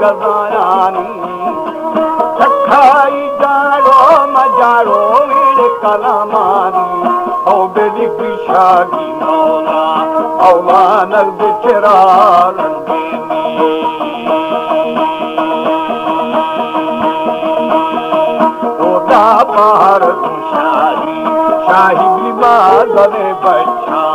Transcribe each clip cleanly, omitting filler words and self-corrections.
कदायानी सखाई जाड़ो मजाड़ो वीर कलामानी ओ बेदी पिशागी मौला औला नर्द चिरालन बेनी ओदा बाहर शाही शाही बीमार गले बच्चा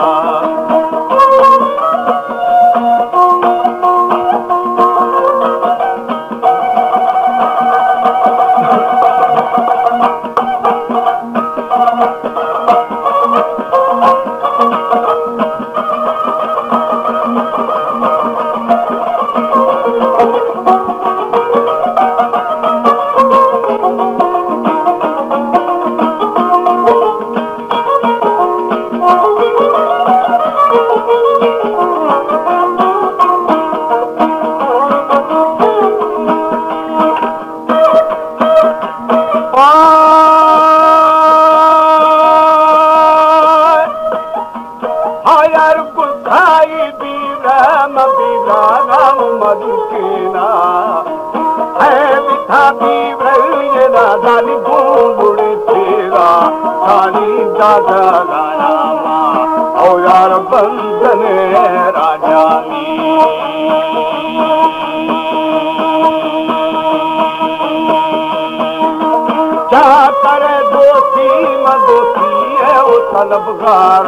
तलबगार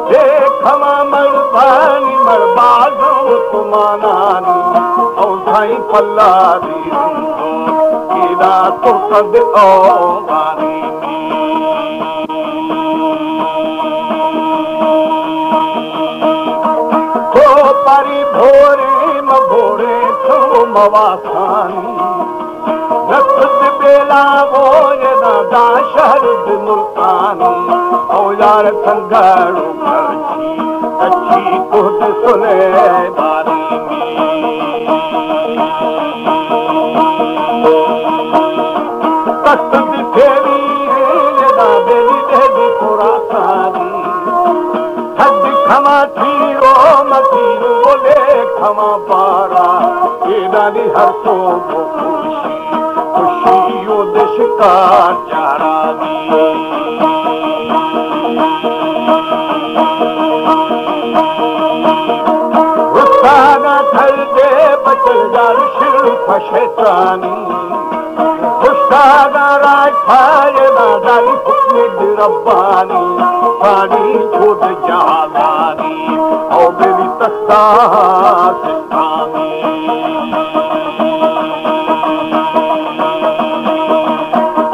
देखमा मर्दानी मरबाज़ो तुमानानी औ साईं पल्ला दी कीदा तो कद ओ गानी तो परी भोरे मभोरे तो मवासानी नक्द बेला बोए दादा शहर मुल्तानी ओ यार संगड़ो करची अच्छी खुद सुने बारी तस्त फेरी ना बेली देवी पुरासानी हद खमा थीरो मतीरो बोले खमा पारा ये दादी हर तो खुशी खुशियों दे शिकार चारा शैतानी खुशदाना राज खाए नादानी हुक्म रब्बानी साड़ी खुद जहादानी और मेरी तख्ता सिस्तानी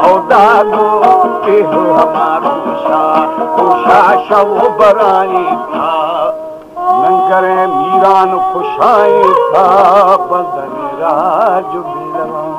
और दादो के हो हमारो शाह वो बराई था नंगरे मीरान खुशाई था बंदन राज बिलवा